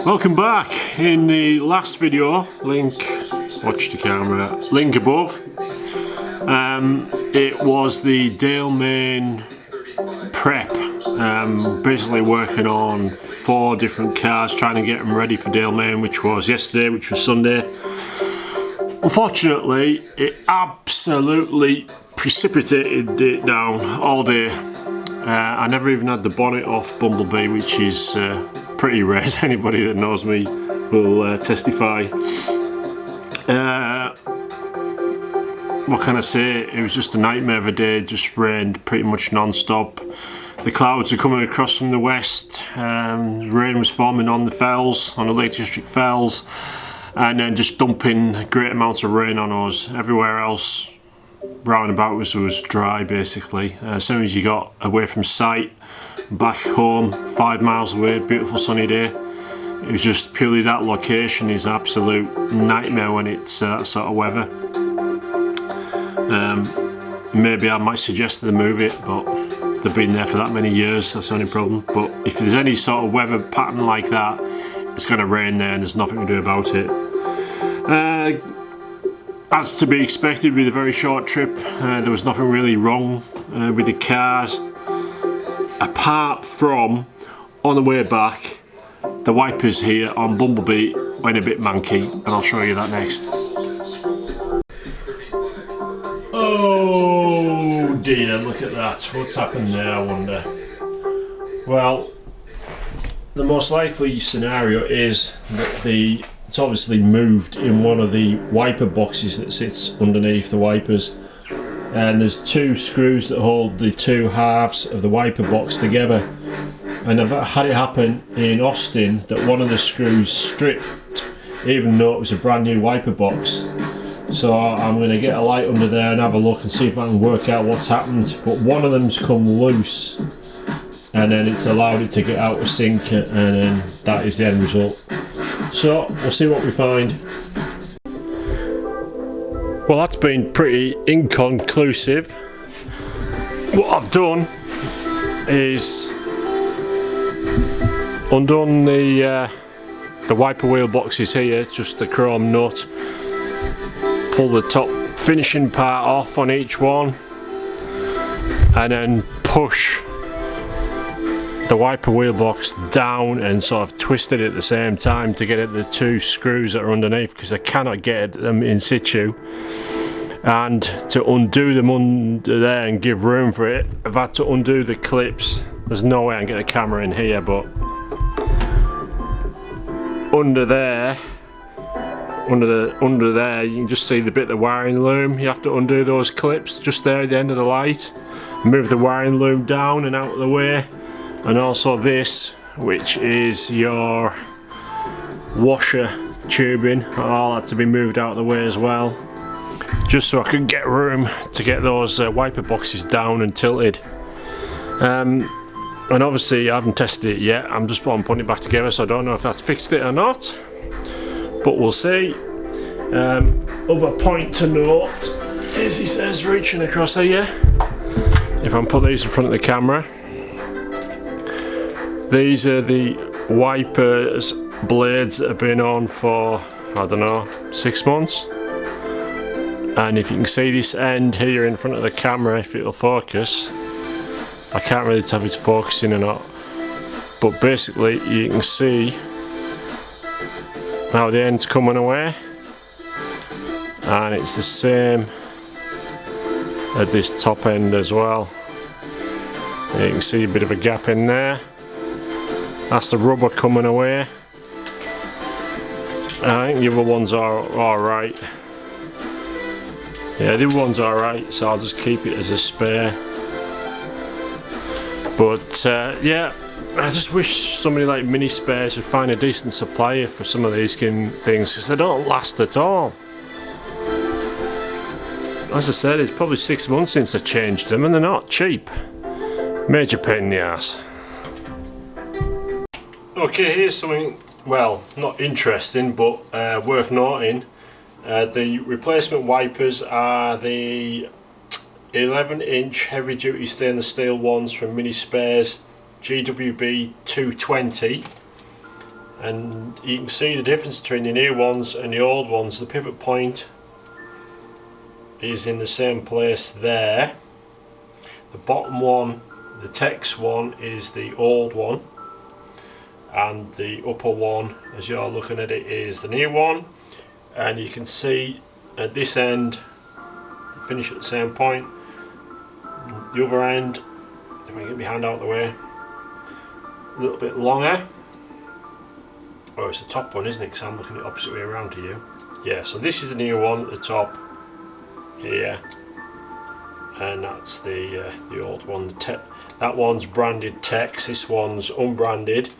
Welcome back. In the last video, link, watch the camera, link above, it was the dalemain prep, basically working on 4 different cars, trying to get them ready for dalemain, which was yesterday, which was Sunday. Unfortunately, it absolutely precipitated it down all day. I never even had the bonnet off Bumblebee, which is pretty rare, as anybody that knows me will testify. What can I say? It was just a nightmare of a day. It just rained pretty much non-stop. The clouds are coming across from the west. Rain was forming on the fells, on the Lake District fells, and then just dumping great amounts of rain on us. Everywhere else round about us was dry, basically. As soon as you got away from sight, back home, 5 miles away, beautiful sunny day. It was just purely that location is an absolute nightmare when it's that sort of weather. Maybe I might suggest they move it, but they've been there for that many years, that's the only problem. But if there's any sort of weather pattern like that, it's going to rain there and there's nothing to do about it. As to be expected with a very short trip, there was nothing really wrong with the cars, apart from on the way back, the wipers here on Bumblebee went a bit manky, and I'll show you that next. Oh dear, look at that. What's happened there, I wonder? Well, the most likely scenario is that it's obviously moved in one of the wiper boxes that sits underneath the wipers, and there's 2 screws that hold the 2 halves of the wiper box together, and I've had it happen in Austin that one of the screws stripped even though it was a brand new wiper box. So I'm going to get a light under there and have a look and see if I can work out what's happened. But one of them's come loose, and then it's allowed it to get out of sync, and then that is the end result. So we'll see what we find. Well, that's been pretty inconclusive. What I've done is undone the wiper wheel boxes here, just the chrome nut. Pull the top finishing part off on each one, and then push the wiper wheel box down and sort of twist it at the same time to get at the 2 screws that are underneath, because I cannot get at them in situ. And to undo them under there and give room for it, I've had to undo the clips. There's no way I can get a camera in here, but under there you can just see the bit of the wiring loom. You have to undo those clips just there at the end of the light, move the wiring loom down and out of the way, and also this, which is your washer tubing, all had to be moved out of the way as well, just so I could get room to get those wiper boxes down and tilted. And obviously I haven't tested it yet, I'm putting it back together, so I don't know if that's fixed it or not, but we'll see. Other point to note is, he says, reaching across here, if I put these in front of the camera, these are the wipers blades that have been on for, I don't know, 6 months. And if you can see this end here in front of the camera, if it'll focus, I can't really tell if it's focusing or not, but basically you can see how the end's coming away, and it's the same at this top end as well. You can see a bit of a gap in there. That's the rubber coming away. I think the other ones are alright. Yeah, the other one's alright, so I'll just keep it as a spare. But yeah, I just wish somebody like Mini Spares would find a decent supplier for some of these things, because they don't last at all. As I said, it's probably 6 months since I changed them, and they're not cheap. Major pain in the ass. Okay, here's something, well, not interesting, but worth noting. The replacement wipers are the 11-inch heavy-duty stainless steel ones from Mini Spares, GWB 220. and you can see the difference between the new ones and the old ones. The pivot point is in the same place there. The bottom one, the text one, is the old one, and the upper one, as you're looking at it, is the new one. And you can see at this end, to finish at the same point, the other end, if I can get my hand out of the way, a little bit longer. Oh, it's the top one, isn't it? Because I'm looking at the opposite way around to you. Yeah, so this is the new one at the top here, and that's the old one. That one's branded text, this one's unbranded.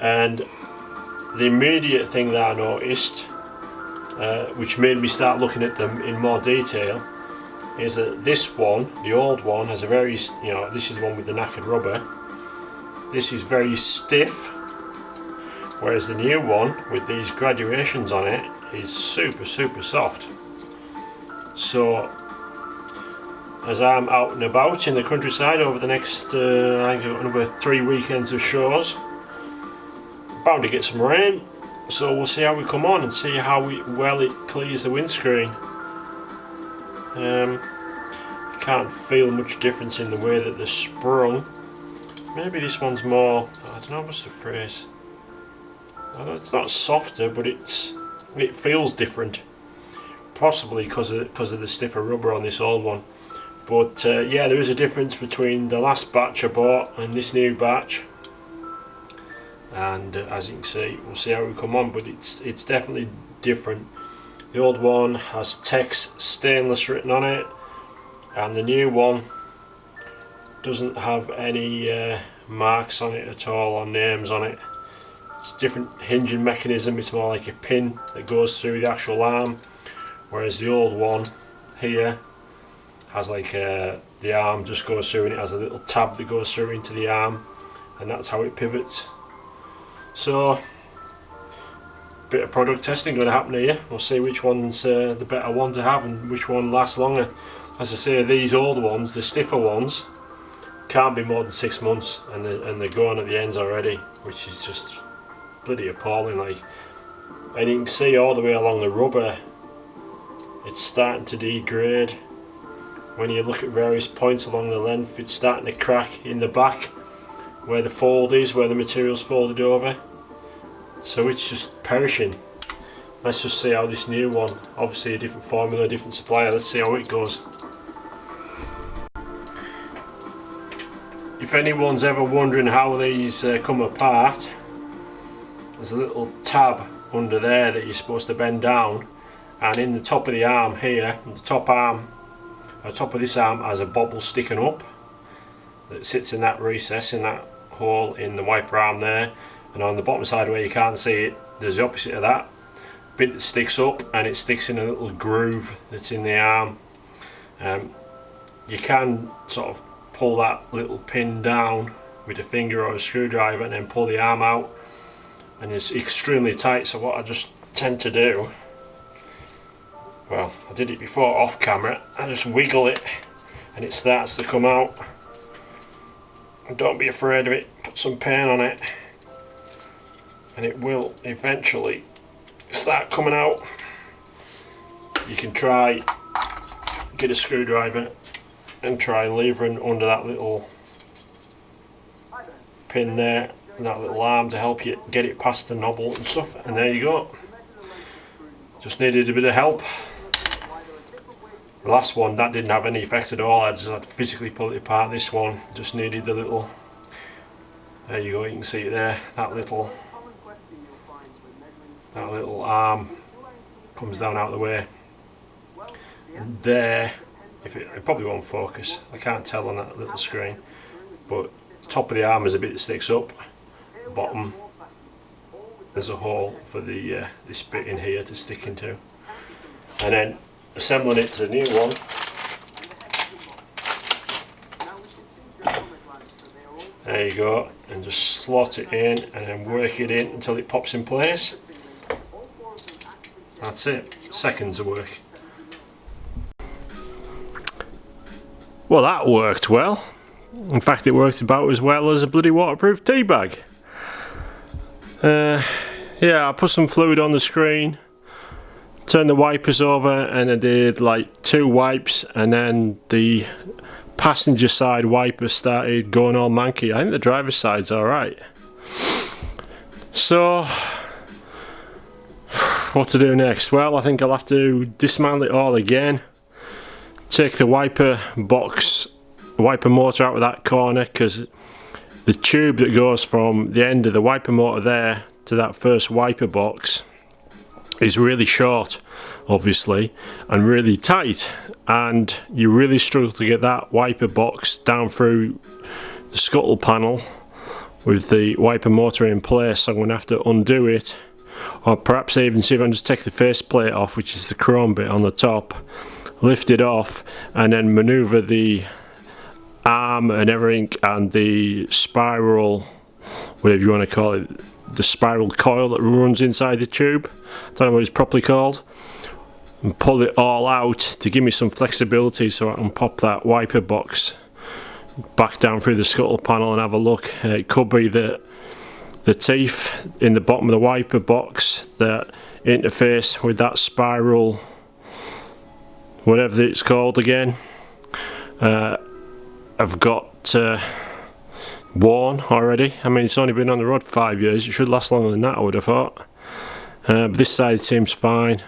And the immediate thing that I noticed, which made me start looking at them in more detail, is that this one, the old one, has a very, this is the one with the knackered rubber. This is very stiff, whereas the new one with these graduations on it is super soft. So as I'm out and about in the countryside over the next I think I've got another 3 weekends of shows, bound to get some rain, so we'll see how we come on and see how well it clears the windscreen. I can't feel much difference in the way that they're sprung. Maybe this one's more, I don't know what's the phrase. It's not softer, but it feels different. Possibly because of the stiffer rubber on this old one. But yeah, there is a difference between the last batch I bought and this new batch. And as you can see, we'll see how we come on, but it's definitely different. The old one has text stainless written on it, and the new one doesn't have any marks on it at all, or names on it. It's a different hinging mechanism. It's more like a pin that goes through the actual arm, whereas the old one here has like the arm just goes through, and it has a little tab that goes through into the arm, and that's how it pivots. So, bit of product testing going to happen here. We'll see which one's the better one to have and which one lasts longer. As I say, these old ones, the stiffer ones, can't be more than 6 months, and they're going at the ends already, which is just bloody appalling. Like, and you can see all the way along the rubber, it's starting to degrade. When you look at various points along the length, it's starting to crack in the back where the fold is, where the material's folded over. So it's just perishing. Let's just see how this new one, obviously a different formula, a different supplier, let's see how it goes. If anyone's ever wondering how these come apart, there's a little tab under there that you're supposed to bend down, and in the top of the arm here, the top of this arm has a bobble sticking up that sits in that recess, in that hole in the wiper arm there. And on the bottom side where you can't see it, there's the opposite of that bit that sticks up, and it sticks in a little groove that's in the arm. You can sort of pull that little pin down with a finger or a screwdriver and then pull the arm out, and it's extremely tight. So what I just tend to do, well, I did it before off camera, I just wiggle it and it starts to come out. And don't be afraid of it, put some pain on it, and it will eventually start coming out. You can try get a screwdriver and try levering under that little pin there, that little arm, to help you get it past the knobble and stuff, and there you go. Just needed a bit of help. The last one, that didn't have any effect at all, I just had to physically pull it apart. This one just needed the little, there you go, you can see it there, that little arm comes down out of the way. And there, if it probably won't focus, I can't tell on that little screen, but the top of the arm is a bit that sticks up, the bottom there's a hole for the this bit in here to stick into, and then assembling it to the new one. There you go, and just slot it in and then work it in until it pops in place. That's it, seconds of work. Well, that worked well. In fact, it worked about as well as a bloody waterproof tea bag. Yeah, I put some fluid on the screen, turned the wipers over, and I did like 2 wipes, and then the passenger side wiper started going all manky. I think the driver's side's alright. So what to do next? Well, I think I'll have to dismantle it all again, take the wiper motor out of that corner, because the tube that goes from the end of the wiper motor there to that first wiper box is really short, obviously, and really tight, and you really struggle to get that wiper box down through the scuttle panel with the wiper motor in place. So I'm going to have to undo it, or perhaps even see if I can just take the faceplate off, which is the chrome bit on the top, lift it off, and then manoeuvre the arm and everything, and the spiral, whatever you want to call it, the spiral coil that runs inside the tube, I don't know what it's properly called, and pull it all out to give me some flexibility so I can pop that wiper box back down through the scuttle panel and have a look. It could be the teeth in the bottom of the wiper box that interface with that spiral, whatever it's called again. I've got worn already. I mean, it's only been on the road for 5 years. It should last longer than that, I would have thought. But this side seems fine.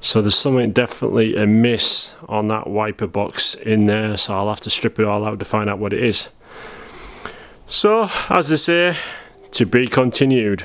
So there's something definitely amiss on that wiper box in there. So I'll have to strip it all out to find out what it is. So, as they say, to be continued.